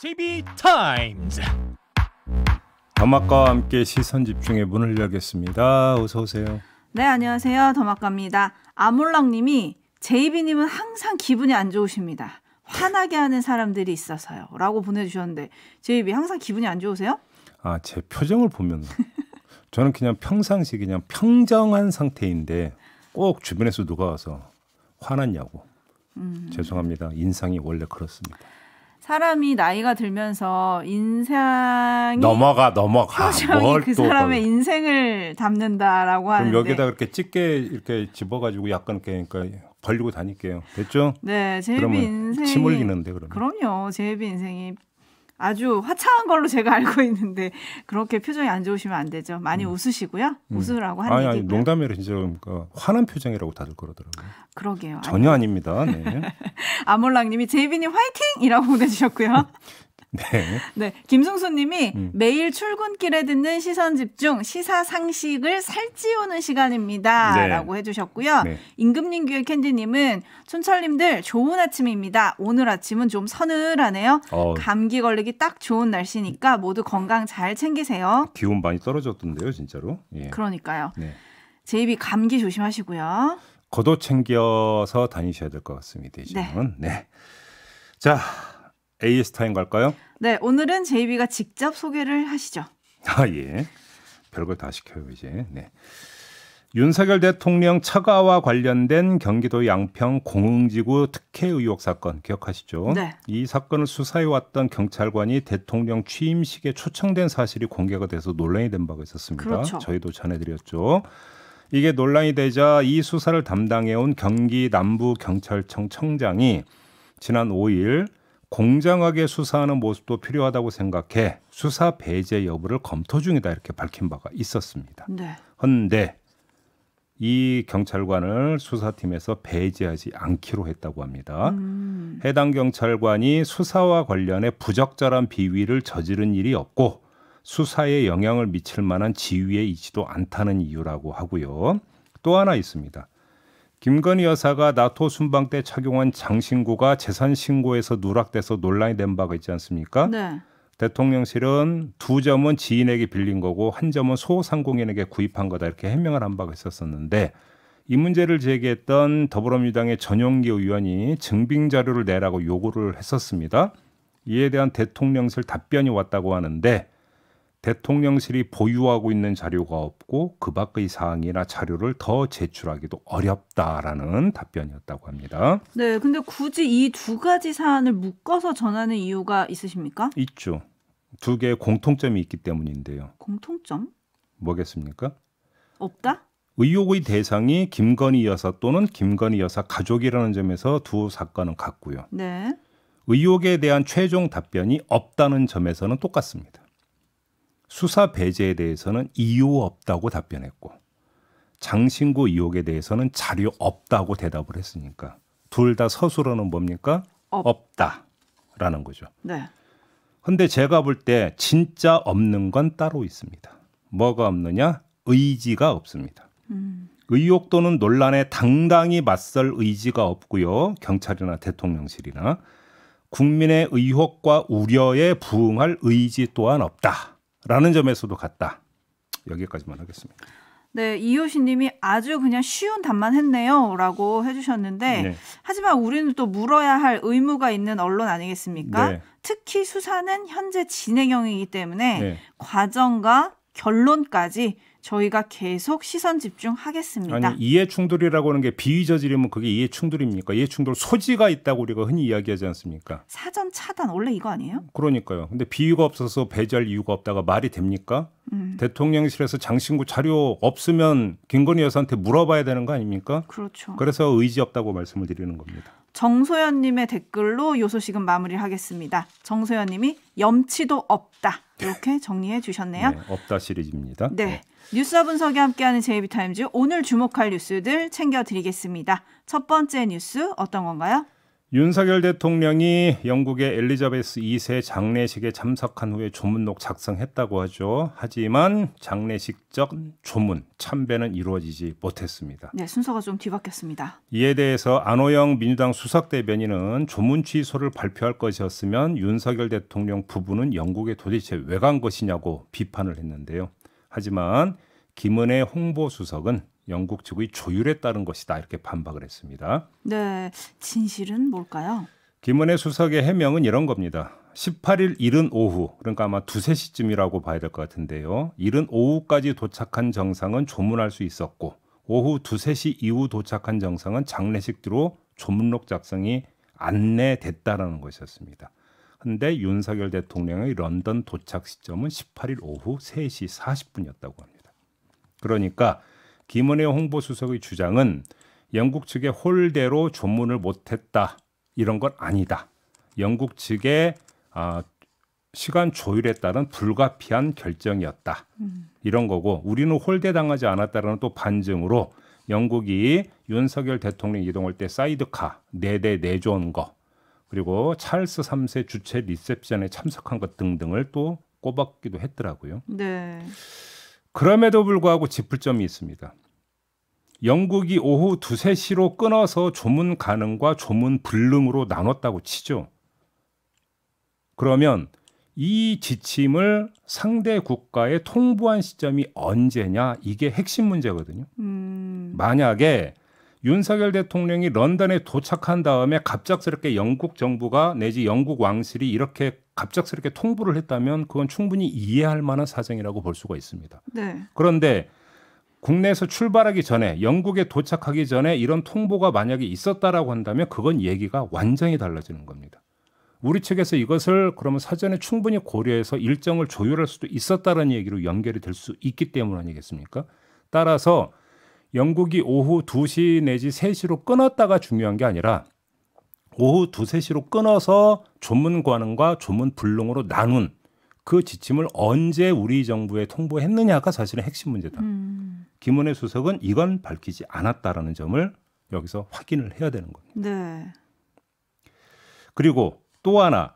JB 타임즈. 더마카와 함께 시선 집중의 문을 열겠습니다. 어서 오세요. 네, 안녕하세요. 더마카입니다. 아몰랑님이 JB님은 항상 기분이 안 좋으십니다. 화나게 하는 사람들이 있어서요. 라고 보내주셨는데 JB 항상 기분이 안 좋으세요? 아, 제 표정을 보면 저는 그냥 평상시 그냥 평정한 상태인데 꼭 주변에서 누가 와서 화났냐고. 죄송합니다. 인상이 원래 그렇습니다. 사람이 나이가 들면서 인상이 넘어가 표정이 그 사람의 인생을 담는다라고 하는데 그럼 여기다 그렇게 찝게 이렇게 집어가지고 약간 그러니까 벌리고 다닐게요. 됐죠? 네, JB 인생이 침 흘리는데 그러면. 그럼요. JB 인생이 아주 화창한 걸로 제가 알고 있는데 그렇게 표정이 안 좋으시면 안 되죠. 많이 웃으시고요. 웃으라고 하는 얘기고요. 아니 농담이라 진짜 그러니까 화난 표정이라고 다들 그러더라고요. 그러게요. 전혀 아닙니다. 네. 아몰랑님이 JB님 화이팅이라고 보내주셨고요. 네, 김승수님이 매일 출근길에 듣는 시선집중 시사상식을 살찌우는 시간입니다. 네. 라고 해주셨고요. 네. 임금님교의 캔디님은 촌철님들 좋은 아침입니다. 오늘 아침은 좀 서늘하네요. 감기 걸리기 딱 좋은 날씨니까 모두 건강 잘 챙기세요. 기온 많이 떨어졌던데요, 진짜로. 예. 그러니까요. 네. JB 감기 조심하시고요. 겉옷 챙겨서 다니셔야 될 것 같습니다. 이제는. 네. 자. AS 타임 갈까요? 네, 오늘은 JB가 직접 소개를 하시죠. 아, 예. 별걸 다 시켜요, 이제. 네. 윤석열 대통령 처가와 관련된 경기도 양평 공흥지구 특혜 의혹 사건 기억하시죠? 네. 이 사건을 수사해왔던 경찰관이 대통령 취임식에 초청된 사실이 공개가 돼서 논란이 된 바가 있었습니다. 그렇죠. 저희도 전해드렸죠. 이게 논란이 되자 이 수사를 담당해온 경기 남부경찰청 청장이 지난 5일 공정하게 수사하는 모습도 필요하다고 생각해 수사 배제 여부를 검토 중이다 이렇게 밝힌 바가 있었습니다. 네. 그런데 이 경찰관을 수사팀에서 배제하지 않기로 했다고 합니다. 해당 경찰관이 수사와 관련해 부적절한 비위를 저지른 일이 없고 수사에 영향을 미칠 만한 지위에 있지도 않다는 이유라고 하고요. 또 하나 있습니다. 김건희 여사가 나토 순방 때 착용한 장신구가 재산 신고에서 누락돼서 논란이 된 바가 있지 않습니까? 네. 대통령실은 2점은 지인에게 빌린 거고 1점은 소상공인에게 구입한 거다 이렇게 해명을 한 바가 있었었는데 이 문제를 제기했던 더불어민주당의 전용기 의원이 증빙 자료를 내라고 요구를 했었습니다. 이에 대한 대통령실 답변이 왔다고 하는데 대통령실이 보유하고 있는 자료가 없고 그 밖의 사항이나 자료를 더 제출하기도 어렵다라는 답변이었다고 합니다. 네, 근데 굳이 이 두 가지 사안을 묶어서 전하는 이유가 있으십니까? 있죠. 두 개의 공통점이 있기 때문인데요. 공통점? 뭐겠습니까? 없다? 의혹의 대상이 김건희 여사 또는 김건희 여사 가족이라는 점에서 두 사건은 같고요. 네. 의혹에 대한 최종 답변이 없다는 점에서는 똑같습니다. 수사 배제에 대해서는 이유 없다고 답변했고 장신구 의혹에 대해서는 자료 없다고 대답을 했으니까 둘 다 서술어는 뭡니까? 없다라는 거죠. 네. 근데 제가 볼 때 진짜 없는 건 따로 있습니다. 뭐가 없느냐? 의지가 없습니다. 의혹 또는 논란에 당당히 맞설 의지가 없고요. 경찰이나 대통령실이나 국민의 의혹과 우려에 부응할 의지 또한 없다라는 점에서도 같다. 여기까지만 하겠습니다. 네, 이효신 님이 아주 그냥 쉬운 답만 했네요 라고 해주셨는데 네. 하지만 우리는 또 물어야 할 의무가 있는 언론 아니겠습니까? 네. 특히 수사는 현재 진행형이기 때문에 네. 과정과 결론까지 저희가 계속 시선 집중하겠습니다. 아니 이해 충돌이라고 하는 게 비위 저지르면 그게 이해 충돌입니까? 이해 충돌 소지가 있다고 우리가 흔히 이야기하지 않습니까? 사전 차단 원래 이거 아니에요? 그러니까요. 근데 비위가 없어서 배제할 이유가 없다가 말이 됩니까? 대통령실에서 장신구 자료 없으면 김건희 여사한테 물어봐야 되는 거 아닙니까? 그렇죠. 그래서 의지 없다고 말씀을 드리는 겁니다. 정소연님의 댓글로 요 소식은 마무리하겠습니다. 정소연님이 염치도 없다 이렇게 정리해 주셨네요. 네, 없다 시리즈입니다. 네. 뉴스와 분석이 함께하는 JB타임즈 오늘 주목할 뉴스들 챙겨드리겠습니다. 첫 번째 뉴스 어떤 건가요? 윤석열 대통령이 영국의 엘리자베스 2세 장례식에 참석한 후에 조문록 작성했다고 하죠. 하지만 장례식적 조문 참배는 이루어지지 못했습니다. 네, 순서가 좀 뒤바뀌었습니다. 이에 대해서 안호영 민주당 수석 대변인은 조문 취소를 발표할 것이었으면 윤석열 대통령 부부는 영국에 도대체 왜 간 것이냐고 비판을 했는데요. 하지만 김은혜 홍보수석은 영국 측의 조율에 따른 것이다 이렇게 반박을 했습니다. 네, 진실은 뭘까요? 김은혜 수석의 해명은 이런 겁니다. 18일 이른 오후, 그러니까 아마 2-3시쯤이라고 봐야 될 것 같은데요. 이른 오후까지 도착한 정상은 조문할 수 있었고 오후 2-3시 이후 도착한 정상은 장례식 뒤로 조문록 작성이 안내됐다라는 것이었습니다. 그런데 윤석열 대통령의 런던 도착 시점은 18일 오후 3시 40분이었다고 합니다. 그러니까 김은혜 홍보수석의 주장은 영국 측의 홀대로 조문을 못했다 이런 건 아니다. 영국 측의 시간 조율에 따른 불가피한 결정이었다. 이런 거고 우리는 홀대당하지 않았다라는 또 반증으로 영국이 윤석열 대통령 이동할 때 사이드카 4대 내줘온 거 그리고 찰스 3세 주최 리셉션에 참석한 것 등등을 또 꼽았기도 했더라고요. 네. 그럼에도 불구하고 짚을 점이 있습니다. 영국이 오후 2-3시로 끊어서 조문 가능과 조문 불능으로 나눴다고 치죠. 그러면 이 지침을 상대 국가에 통보한 시점이 언제냐 이게 핵심 문제거든요. 만약에 윤석열 대통령이 런던에 도착한 다음에 갑작스럽게 영국 정부가 내지 영국 왕실이 이렇게 갑작스럽게 통보를 했다면 그건 충분히 이해할 만한 사정이라고 볼 수가 있습니다. 네. 그런데 국내에서 출발하기 전에 영국에 도착하기 전에 이런 통보가 만약에 있었다라고 한다면 그건 얘기가 완전히 달라지는 겁니다. 우리 측에서 이것을 그러면 사전에 충분히 고려해서 일정을 조율할 수도 있었다는 얘기로 연결이 될 수 있기 때문 아니겠습니까? 따라서 영국이 오후 2시 내지 3시로 끊었다가 중요한 게 아니라 오후 2-3시로 끊어서 조문 관행과 조문 불능으로 나눈 그 지침을 언제 우리 정부에 통보했느냐가 사실은 핵심 문제다. 김은혜 수석은 이건 밝히지 않았다라는 점을 여기서 확인을 해야 되는 겁니다. 네. 그리고 또 하나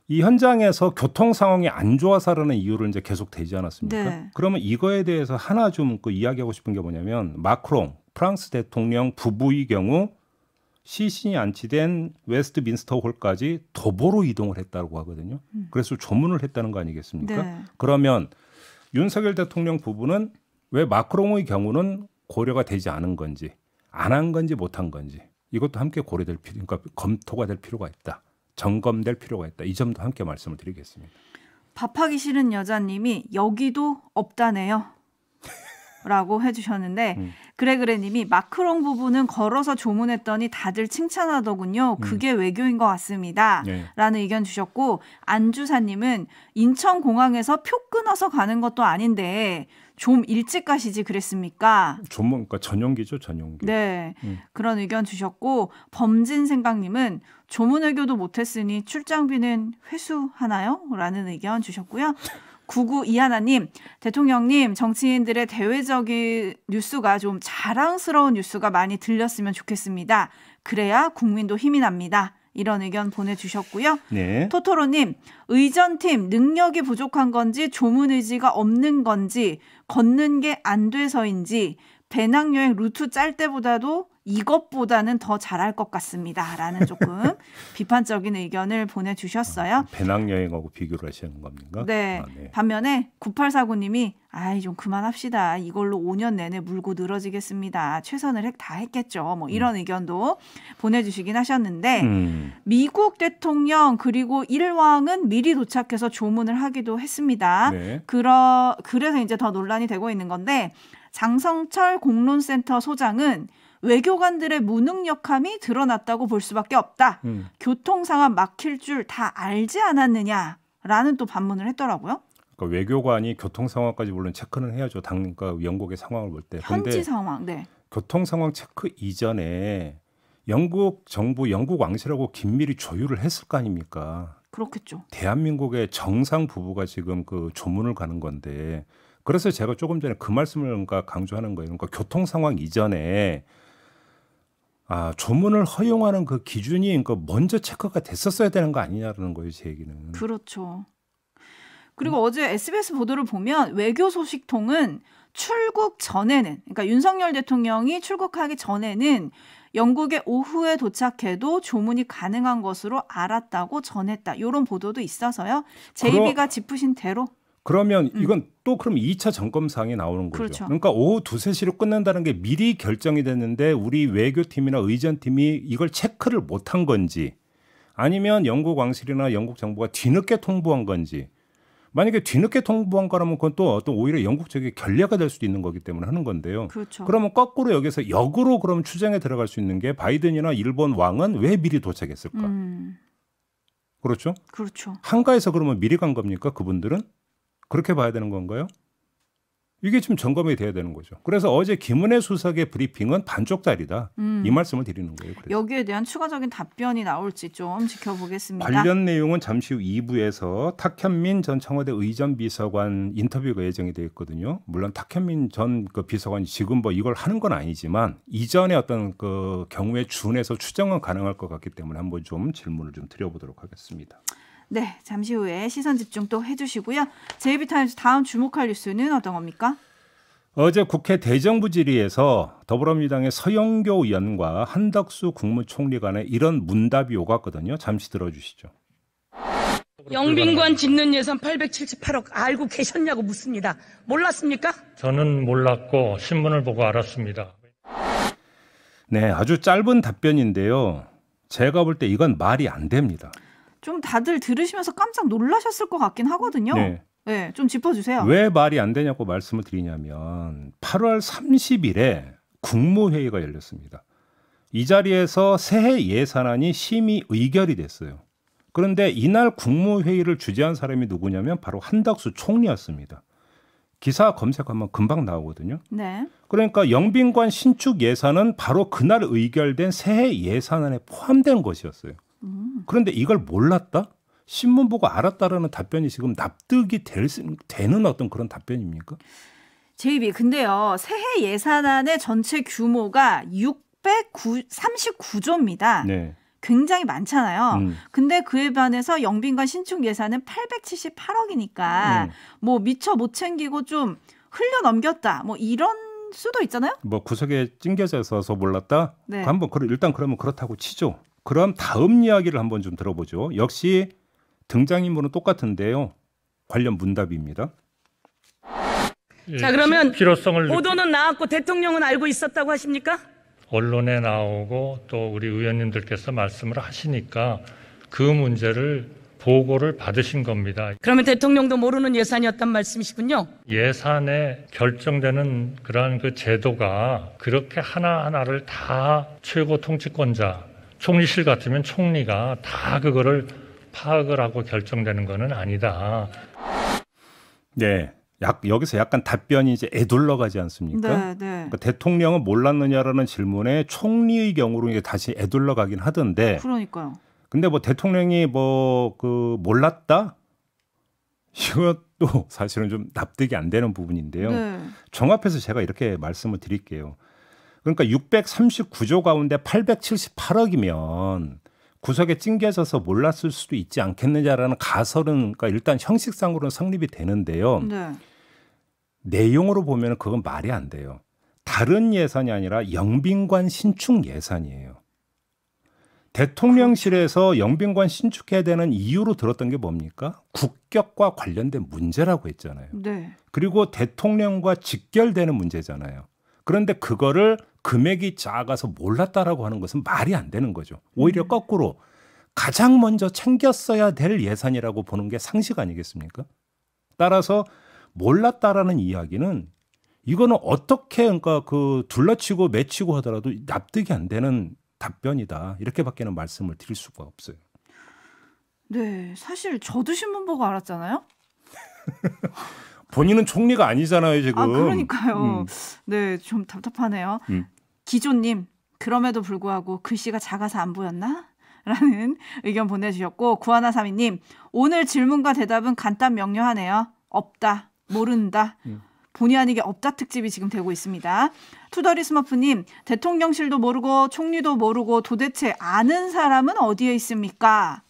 이 현장에서 교통 상황이 안 좋아서라는 이유를 이제 계속 대지 않았습니까? 네. 그러면 이거에 대해서 하나 좀 그 이야기하고 싶은 게 뭐냐면 마크롱 프랑스 대통령 부부의 경우 시신이 안치된 웨스트민스터 홀까지 도보로 이동을 했다고 하거든요. 그래서 조문을 했다는 거 아니겠습니까? 네. 그러면 윤석열 대통령 부부는 왜 마크롱의 경우는 고려가 되지 않은 건지 안 한 건지 못한 건지 이것도 함께 고려될 필요, 그러니까 검토가 될 필요가 있다. 점검될 필요가 있다. 이 점도 함께 말씀을 드리겠습니다. 밥하기 싫은 여자님이 여기도 없다네요. 라고 해주셨는데 그래님이 마크롱 부부는 걸어서 조문했더니 다들 칭찬하더군요. 그게 외교인 것 같습니다. 네. 라는 의견 주셨고 안주사님은 인천공항에서 표 끊어서 가는 것도 아닌데 좀 일찍 가시지 그랬습니까? 그러니까 전용기죠, 전용기. 네, 그런 의견 주셨고 범진생각님은 조문 외교도 못했으니 출장비는 회수하나요? 라는 의견 주셨고요. 9921님, 대통령님 정치인들의 대외적인 뉴스가 좀 자랑스러운 뉴스가 많이 들렸으면 좋겠습니다. 그래야 국민도 힘이 납니다. 이런 의견 보내주셨고요. 네. 토토로님, 의전팀 능력이 부족한 건지 조문 의지가 없는 건지 걷는 게 안 돼서인지 배낭여행 루트 짤 때보다도 이것보다는 더 잘할 것 같습니다. 라는 조금 비판적인 의견을 보내주셨어요. 배낭여행하고 비교를 하시는 겁니까? 네. 네. 반면에 9849님이 아이 좀 그만합시다. 이걸로 5년 내내 물고 늘어지겠습니다. 최선을 다 했겠죠. 뭐 이런 의견도 보내주시긴 하셨는데 미국 대통령 그리고 일왕은 미리 도착해서 조문을 하기도 했습니다. 네. 그래서 이제 더 논란이 되고 있는 건데 장성철 공론센터 소장은 외교관들의 무능력함이 드러났다고 볼 수밖에 없다. 교통 상황 막힐 줄 다 알지 않았느냐라는 또 반문을 했더라고요. 그러니까 외교관이 교통 상황까지 물론 체크는 해야죠. 그러니까 영국의 상황을 볼 때. 현지 상황. 네. 교통 상황 체크 이전에 영국 정부, 영국 왕실하고 긴밀히 조율을 했을 거 아닙니까? 그렇겠죠. 대한민국의 정상 부부가 지금 그 조문을 가는 건데 그래서 제가 조금 전에 그 말씀을 그러니까 강조하는 거예요. 그러니까 교통 상황 이전에 조문을 허용하는 그 기준이 그러니까 먼저 체크가 됐었어야 되는 거 아니냐라는 거예요, 제 얘기는. 그렇죠. 그리고 어제 SBS 보도를 보면 외교 소식통은 출국 전에는, 그러니까 윤석열 대통령이 출국하기 전에는 영국에 오후에 도착해도 조문이 가능한 것으로 알았다고 전했다. 이런 보도도 있어서요. JB가 짚으신 대로. 그러면 이건 또 그럼 2차 점검사항이 나오는 거죠. 그렇죠. 그러니까 오후 2, 3시로 끝난다는 게 미리 결정이 됐는데 우리 외교팀이나 의전팀이 이걸 체크를 못한 건지 아니면 영국 왕실이나 영국 정부가 뒤늦게 통보한 건지 만약에 뒤늦게 통보한 거라면 그건 또 오히려 영국 쪽의 결례가 될 수도 있는 거기 때문에 하는 건데요. 그렇죠. 그러면 거꾸로 여기서 역으로 그럼 추정에 들어갈 수 있는 게 바이든이나 일본 왕은 왜 미리 도착했을까? 그렇죠? 그렇죠. 한가에서 그러면 미리 간 겁니까? 그분들은? 그렇게 봐야 되는 건가요? 이게 지금 점검이 돼야 되는 거죠. 그래서 어제 김은혜 수석의 브리핑은 반쪽짜리다. 이 말씀을 드리는 거예요. 그래서. 여기에 대한 추가적인 답변이 나올지 좀 지켜보겠습니다. 관련 내용은 잠시 후 2부에서 탁현민 전 청와대 의전비서관 인터뷰가 예정이 되어 있거든요. 물론 탁현민 전 그 비서관이 지금 뭐 이걸 하는 건 아니지만 이전에 어떤 그 경우에 준해서 추정은 가능할 것 같기 때문에 한번 좀 질문을 좀 드려보도록 하겠습니다. 네, 잠시 후에 시선 집중 또 해주시고요. JB타임즈 다음 주목할 뉴스는 어떤 겁니까? 어제 국회 대정부 질의에서 더불어민주당의 서영교 의원과 한덕수 국무총리 간에 이런 문답이 오갔거든요. 잠시 들어주시죠. 영빈관 짓는 예산 878억 알고 계셨냐고 묻습니다. 몰랐습니까? 저는 몰랐고 신문을 보고 알았습니다. 네, 아주 짧은 답변인데요. 제가 볼 때 이건 말이 안 됩니다. 좀 다들 들으시면서 깜짝 놀라셨을 것 같긴 하거든요. 네, 좀 짚어주세요. 왜 말이 안 되냐고 말씀을 드리냐면 8월 30일에 국무회의가 열렸습니다. 이 자리에서 새해 예산안이 심의 의결이 됐어요. 그런데 이날 국무회의를 주재한 사람이 누구냐면 바로 한덕수 총리였습니다. 기사 검색하면 금방 나오거든요. 네. 그러니까 영빈관 신축 예산은 바로 그날 의결된 새해 예산안에 포함된 것이었어요. 그런데 이걸 몰랐다? 신문 보고 알았다라는 답변이 지금 납득이 되는 어떤 그런 답변입니까? JB, 근데요. 새해 예산안의 전체 규모가 639조입니다. 네. 굉장히 많잖아요. 근데 그에 반해서 영빈관 신축 예산은 878억이니까 뭐 미처 못 챙기고 좀 흘려 넘겼다. 뭐 이런 수도 있잖아요. 뭐 구석에 찡겨져 있어서 몰랐다? 네. 한번 일단 그러면 그렇다고 치죠. 그럼 다음 이야기를 한번 좀 들어보죠. 역시 등장인물은 똑같은데요. 관련 문답입니다. 자, 그러면 필요성을 보도는 나왔고 대통령은 알고 있었다고 하십니까? 언론에 나오고 또 우리 의원님들께서 말씀을 하시니까 그 문제를 보고를 받으신 겁니다. 그러면 대통령도 모르는 예산이었단 말씀이시군요. 예산에 결정되는 그러한 그 제도가 그렇게 하나하나를 다 최고 통치권자, 총리실 같으면 총리가 다 그거를 파악을 하고 결정되는 거는 아니다. 네. 여기서 약간 답변이 이제 애둘러 가지 않습니까? 네, 네. 그러니까 대통령은 몰랐느냐라는 질문에 총리의 경우로 이제 다시 애둘러 가긴 하던데. 그러니까요. 근데 뭐 대통령이 뭐 그 몰랐다? 이것도 사실은 좀 납득이 안 되는 부분인데요. 네. 종합해서 제가 이렇게 말씀을 드릴게요. 그러니까 639조 가운데 878억이면 구석에 찡겨져서 몰랐을 수도 있지 않겠느냐라는 가설은 그러니까 일단 형식상으로는 성립이 되는데요. 네. 내용으로 보면 그건 말이 안 돼요. 다른 예산이 아니라 영빈관 신축 예산이에요. 대통령실에서 영빈관 신축해야 되는 이유로 들었던 게 뭡니까? 국격과 관련된 문제라고 했잖아요. 네. 그리고 대통령과 직결되는 문제잖아요. 그런데 그거를 금액이 작아서 몰랐다라고 하는 것은 말이 안 되는 거죠. 오히려 거꾸로 가장 먼저 챙겼어야 될 예산이라고 보는 게 상식 아니겠습니까? 따라서 몰랐다라는 이야기는 이거는 어떻게 그러니까 그 둘러치고 맺히고 하더라도 납득이 안 되는 답변이다. 이렇게밖에는 말씀을 드릴 수가 없어요. 네, 사실 저도 신문 보고 알았잖아요. 본인은 총리가 아니잖아요, 지금. 아, 그러니까요. 네, 좀 답답하네요. 기조님, 그럼에도 불구하고 글씨가 작아서 안 보였나? 라는 의견 보내주셨고, 9132님, 오늘 질문과 대답은 간단 명료하네요. 없다, 모른다. 본의 아니게 업다 특집이 지금 되고 있습니다. 투더리 스머프님, 대통령실도 모르고 총리도 모르고 도대체 아는 사람은 어디에 있습니까?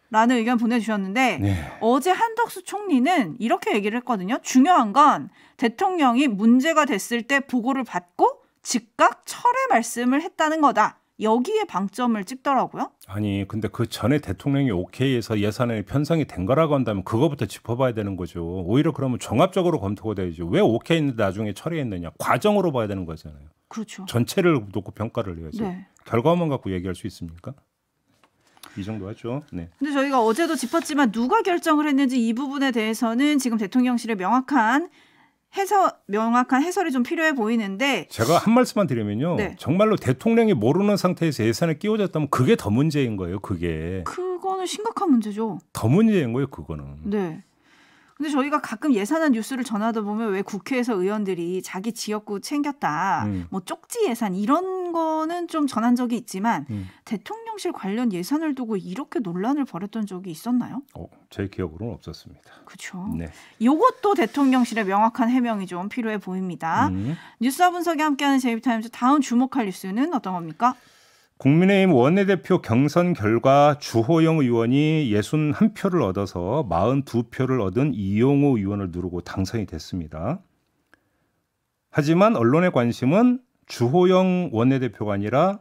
라는 의견 보내주셨는데 네. 어제 한덕수 총리는 이렇게 얘기를 했거든요. 중요한 건 대통령이 문제가 됐을 때 보고를 받고 즉각 철회 말씀을 했다는 거다. 여기에 방점을 찍더라고요. 아니 근데 그 전에 대통령이 오케이해서 예산안이 편성이 된 거라고 한다면 그거부터 짚어봐야 되는 거죠. 오히려 그러면 종합적으로 검토가 돼야죠. 왜 오케이했는데 나중에 철회했느냐. 과정으로 봐야 되는 거잖아요. 그렇죠. 전체를 놓고 평가를 해야죠. 네. 결과만 갖고 얘기할 수 있습니까? 이 정도 하죠. 네. 근데 저희가 어제도 짚었지만 누가 결정을 했는지 이 부분에 대해서는 지금 대통령실의 명확한 해설이 좀 필요해 보이는데 제가 한 말씀만 드리면요. 네. 정말로 대통령이 모르는 상태에서 예산에 끼워졌다면 그게 더 문제인 거예요. 그거는 심각한 문제죠. 더 문제인 거예요. 그거는. 네. 근데 저희가 가끔 예산안 뉴스를 전하다 보면 왜 국회에서 의원들이 자기 지역구 챙겼다, 뭐 쪽지 예산 이런 거는 좀 전한 적이 있지만 대통령실 관련 예산을 두고 이렇게 논란을 벌였던 적이 있었나요? 제 기억으로는 없었습니다. 그렇죠. 네. 이것도 대통령실의 명확한 해명이 좀 필요해 보입니다. 뉴스와 분석이 함께하는 제이비타임즈 다음 주목할 뉴스는 어떤 겁니까? 국민의힘 원내대표 경선 결과 주호영 의원이 61표를 얻어서 42표를 얻은 이용호 의원을 누르고 당선이 됐습니다. 하지만 언론의 관심은 주호영 원내대표가 아니라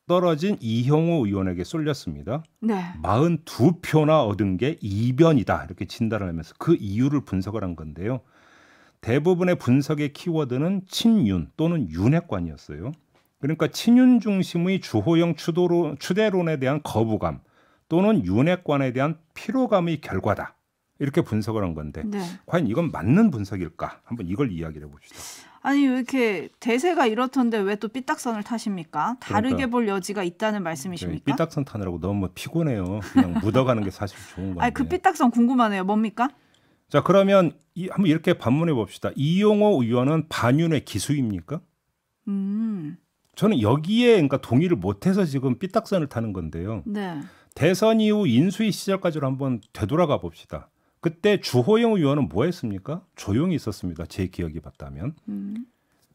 떨어진 이형호 의원에게 쏠렸습니다. 네. 42표나 얻은 게 이변이다 이렇게 진단을 하면서 그 이유를 분석을 한 건데요. 대부분의 분석의 키워드는 친윤 또는 윤핵관이었어요. 그러니까 친윤 중심의 주호영 추대론에 대한 거부감 또는 윤핵관에 대한 피로감의 결과다. 이렇게 분석을 한 건데 네. 과연 이건 맞는 분석일까? 한번 이걸 이야기를 해봅시다. 아니 왜 이렇게 대세가 이렇던데 왜 또 삐딱선을 타십니까? 다르게 볼 여지가 있다는 말씀이십니까? 삐딱선 타느라고 너무 피곤해요. 그냥 묻어가는 게 사실 좋은 건데. 아니 그 삐딱선 궁금하네요. 뭡니까? 자 그러면 한번 이렇게 반문해 봅시다. 이용호 의원은 반윤의 기수입니까? 저는 여기에 그러니까 동의를 못해서 지금 삐딱선을 타는 건데요. 네. 대선 이후 인수위 시절까지로 한번 되돌아가 봅시다. 그때 주호영 의원은 뭐 했습니까? 조용히 있었습니다. 제 기억이 맞다면.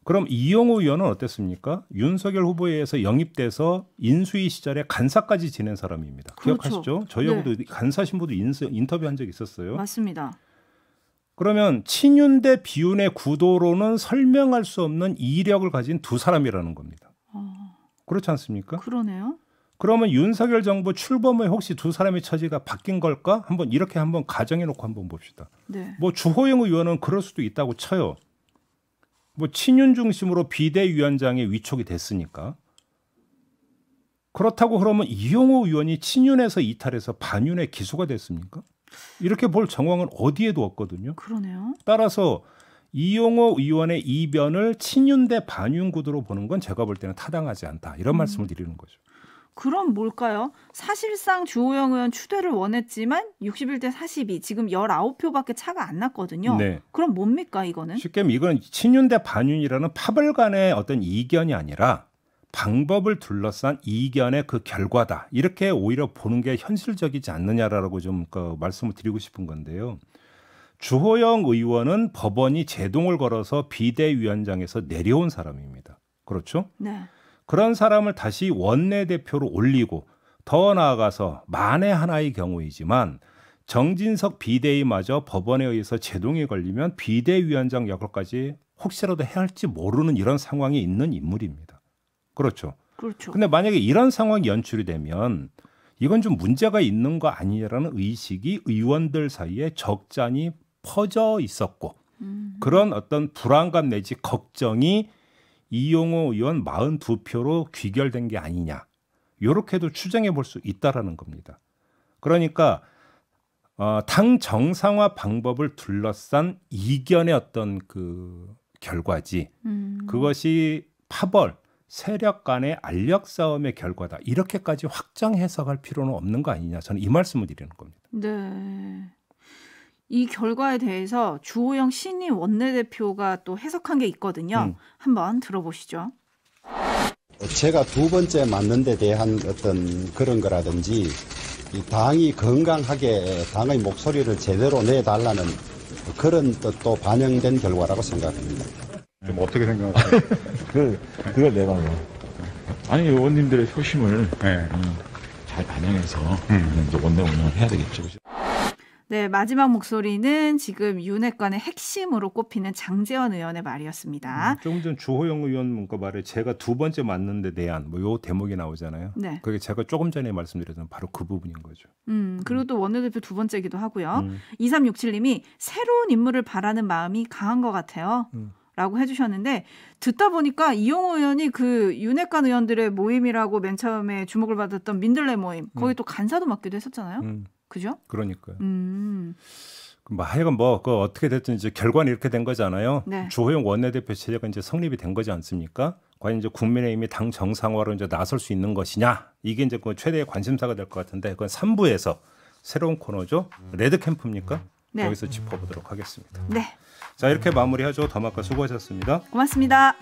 그럼 이용호 의원은 어땠습니까? 윤석열 후보에 의해서 영입돼서 인수위 시절에 간사까지 지낸 사람입니다. 그렇죠. 기억하시죠? 저희하고도 네. 간사 신부도 인터뷰한 적이 있었어요. 맞습니다. 그러면 친윤 대 비윤의 구도로는 설명할 수 없는 이력을 가진 두 사람이라는 겁니다. 그렇지 않습니까? 그러네요. 그러면 윤석열 정부 출범 후에 혹시 두 사람의 처지가 바뀐 걸까? 이렇게 한번 가정해놓고 한번 봅시다. 네. 뭐 주호영 의원은 그럴 수도 있다고 쳐요. 뭐 친윤 중심으로 비대위원장에 위촉이 됐으니까. 그렇다고 그러면 이용호 의원이 친윤에서 이탈해서 반윤의 기수가 됐습니까? 이렇게 볼 정황은 어디에도 없거든요. 그러네요. 따라서 이용호 의원의 이변을 친윤 대 반윤 구도로 보는 건 제가 볼 때는 타당하지 않다. 이런 말씀을 드리는 거죠. 그럼 뭘까요? 사실상 주호영 의원 추대를 원했지만 61대 42 지금 19표밖에 차가 안 났거든요. 네. 그럼 뭡니까 이거는? 쉽게 말하면 이건 친윤 대 반윤이라는 파벌 간의 어떤 이견이 아니라 방법을 둘러싼 이견의 그 결과다. 이렇게 오히려 보는 게 현실적이지 않느냐라고 좀 말씀을 드리고 싶은 건데요. 주호영 의원은 법원이 제동을 걸어서 비대위원장에서 내려온 사람입니다. 그렇죠? 네. 그런 사람을 다시 원내대표로 올리고 더 나아가서 만에 하나의 경우이지만 정진석 비대위마저 법원에 의해서 제동이 걸리면 비대위원장 역할까지 혹시라도 해야 할지 모르는 이런 상황이 있는 인물입니다. 그렇죠. 그렇죠. 근데 만약에 이런 상황이 연출이 되면 이건 좀 문제가 있는 거 아니냐라는 의식이 의원들 사이에 적잖이 퍼져 있었고 그런 어떤 불안감 내지 걱정이 이용호 의원 42표로 귀결된 게 아니냐. 이렇게도 추정해 볼 수 있다라는 겁니다. 그러니까 당 정상화 방법을 둘러싼 이견의 어떤 그 결과지. 그것이 파벌, 세력 간의 알력 싸움의 결과다. 이렇게까지 확정 해석할 필요는 없는 거 아니냐. 저는 이 말씀을 드리는 겁니다. 네. 이 결과에 대해서 주호영 신임 원내대표가 또 해석한 게 있거든요. 한번 들어보시죠. 제가 두 번째 맞는 데 대한 어떤 그런 거라든지 이 당이 건강하게 당의 목소리를 제대로 내달라는 그런 뜻도 반영된 결과라고 생각합니다. 좀 어떻게 생각하세요? 그걸 내가 아니 의원님들의 효심을 네. 잘 반영해서 이제 원내 운영을 해야 되겠죠. 네, 마지막 목소리는 지금 윤핵관의 핵심으로 꼽히는 장제원 의원의 말이었습니다. 조금 전 주호영 의원 문과 말에 제가 두 번째 맞는데 대안 뭐 요 대목이 나오잖아요. 네. 그게 제가 조금 전에 말씀드렸던 바로 그 부분인 거죠. 그리고 또 원내대표 두 번째기도 하고요. 2367님이 새로운 인물을 바라는 마음이 강한 것 같아요. 라고 해주셨는데 듣다 보니까 이용호 의원이 그 윤핵관 의원들의 모임이라고 맨 처음에 주목을 받았던 민들레 모임 거기 또 간사도 맡기도 했었잖아요. 그죠? 그러니까요. 뭐 하여간 뭐 그 어떻게 됐든 이제 결과는 이렇게 된 거잖아요. 네. 주호영 원내대표 체제가 이제 성립이 된 거지 않습니까? 과연 이제 국민의힘이 당 정상화로 이제 나설 수 있는 것이냐 이게 이제 그 최대의 관심사가 될 것 같은데 그건 3부에서 새로운 코너죠. 레드 캠프입니까? 네. 여기서 짚어보도록 하겠습니다. 네, 자 이렇게 마무리하죠. 더마카 수고하셨습니다. 고맙습니다.